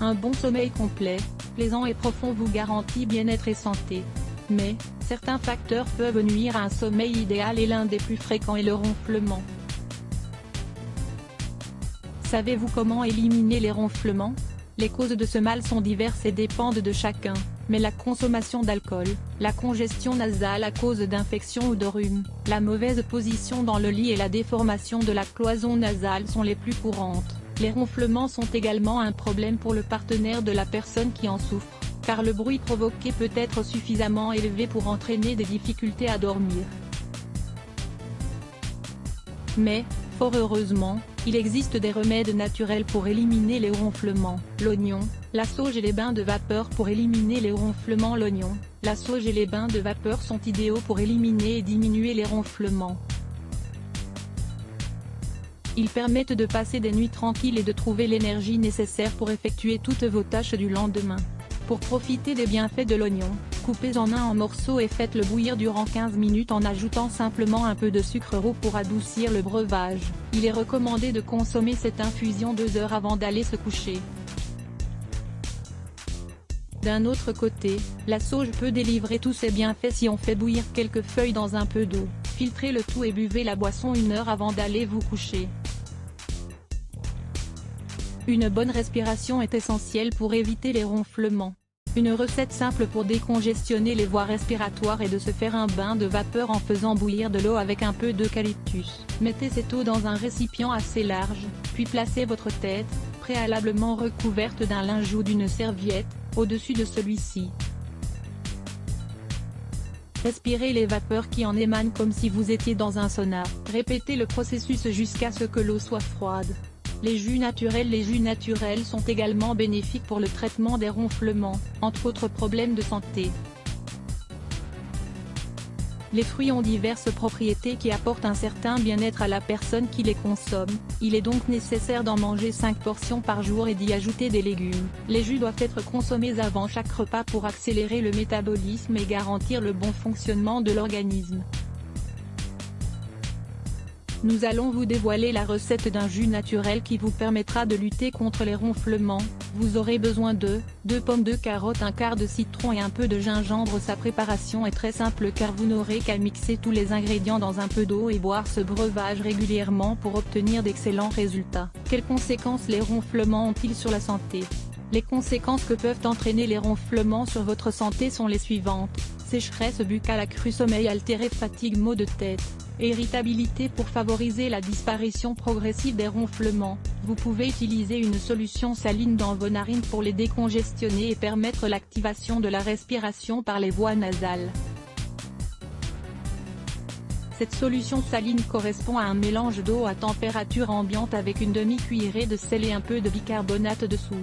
Un bon sommeil complet, plaisant et profond vous garantit bien-être et santé. Mais, certains facteurs peuvent nuire à un sommeil idéal et l'un des plus fréquents est le ronflement. Savez-vous comment éliminer les ronflements? Les causes de ce mal sont diverses et dépendent de chacun, mais la consommation d'alcool, la congestion nasale à cause d'infections ou de rhume, la mauvaise position dans le lit et la déformation de la cloison nasale sont les plus courantes. Les ronflements sont également un problème pour le partenaire de la personne qui en souffre, car le bruit provoqué peut être suffisamment élevé pour entraîner des difficultés à dormir. Mais, fort heureusement, il existe des remèdes naturels pour éliminer les ronflements. L'oignon, la sauge et les bains de vapeur pour éliminer les ronflements. L'oignon, la sauge et les bains de vapeur sont idéaux pour éliminer et diminuer les ronflements. Ils permettent de passer des nuits tranquilles et de trouver l'énergie nécessaire pour effectuer toutes vos tâches du lendemain. Pour profiter des bienfaits de l'oignon, coupez-en un en morceaux et faites-le bouillir durant 15 minutes en ajoutant simplement un peu de sucre roux pour adoucir le breuvage. Il est recommandé de consommer cette infusion 2 heures avant d'aller se coucher. D'un autre côté, la sauge peut délivrer tous ses bienfaits si on fait bouillir quelques feuilles dans un peu d'eau. Filtrez le tout et buvez la boisson 1 heure avant d'aller vous coucher. Une bonne respiration est essentielle pour éviter les ronflements. Une recette simple pour décongestionner les voies respiratoires est de se faire un bain de vapeur en faisant bouillir de l'eau avec un peu d'eucalyptus. Mettez cette eau dans un récipient assez large, puis placez votre tête, préalablement recouverte d'un linge ou d'une serviette, au-dessus de celui-ci. Respirez les vapeurs qui en émanent comme si vous étiez dans un sauna. Répétez le processus jusqu'à ce que l'eau soit froide. Les jus naturels sont également bénéfiques pour le traitement des ronflements, entre autres problèmes de santé. Les fruits ont diverses propriétés qui apportent un certain bien-être à la personne qui les consomme, il est donc nécessaire d'en manger 5 portions par jour et d'y ajouter des légumes. Les jus doivent être consommés avant chaque repas pour accélérer le métabolisme et garantir le bon fonctionnement de l'organisme. Nous allons vous dévoiler la recette d'un jus naturel qui vous permettra de lutter contre les ronflements. Vous aurez besoin de 2 pommes, 2 carottes, un quart de citron et un peu de gingembre. Sa préparation est très simple car vous n'aurez qu'à mixer tous les ingrédients dans un peu d'eau et boire ce breuvage régulièrement pour obtenir d'excellents résultats. Quelles conséquences les ronflements ont-ils sur la santé? Les conséquences que peuvent entraîner les ronflements sur votre santé sont les suivantes: sécheresse buccale accrue, sommeil altéré, fatigue, maux de tête, irritabilité. Pour favoriser la disparition progressive des ronflements, vous pouvez utiliser une solution saline dans vos narines pour les décongestionner et permettre l'activation de la respiration par les voies nasales. Cette solution saline correspond à un mélange d'eau à température ambiante avec une demi-cuillerée de sel et un peu de bicarbonate de soude.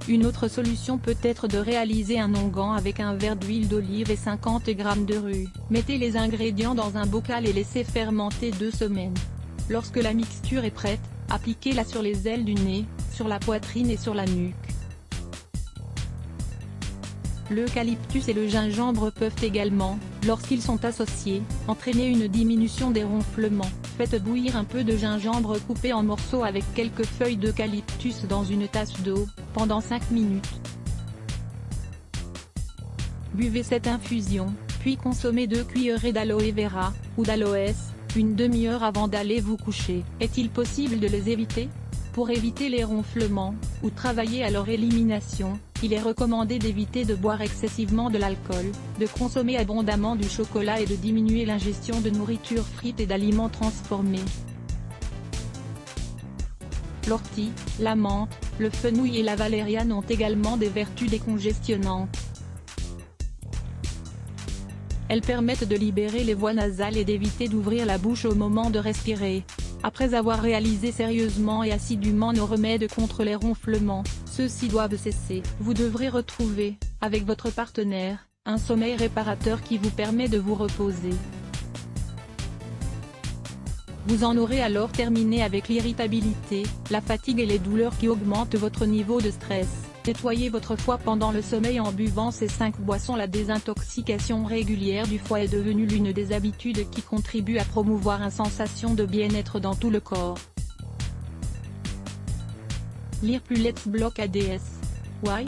Une autre solution peut être de réaliser un onguent avec un verre d'huile d'olive et 50 g de rue. Mettez les ingrédients dans un bocal et laissez fermenter 2 semaines. Lorsque la mixture est prête, appliquez-la sur les ailes du nez, sur la poitrine et sur la nuque. L'eucalyptus et le gingembre peuvent également, lorsqu'ils sont associés, entraîner une diminution des ronflements. Faites bouillir un peu de gingembre coupé en morceaux avec quelques feuilles d'eucalyptus dans une tasse d'eau, pendant 5 minutes. Buvez cette infusion, puis consommez 2 cuillerées d'aloe vera, ou d'aloès, une demi-heure avant d'aller vous coucher. Est-il possible de les éviter? Pour éviter les ronflements, ou travailler à leur élimination, il est recommandé d'éviter de boire excessivement de l'alcool, de consommer abondamment du chocolat et de diminuer l'ingestion de nourriture frite et d'aliments transformés. L'ortie, la menthe, le fenouil et la valériane ont également des vertus décongestionnantes. Elles permettent de libérer les voies nasales et d'éviter d'ouvrir la bouche au moment de respirer. Après avoir réalisé sérieusement et assidûment nos remèdes contre les ronflements, ceux-ci doivent cesser. Vous devrez retrouver, avec votre partenaire, un sommeil réparateur qui vous permet de vous reposer. Vous en aurez alors terminé avec l'irritabilité, la fatigue et les douleurs qui augmentent votre niveau de stress. Nettoyez votre foie pendant le sommeil en buvant ces 5 boissons. La désintoxication régulière du foie est devenue l'une des habitudes qui contribuent à promouvoir une sensation de bien-être dans tout le corps. Lire plus Let's Block ADS. Why?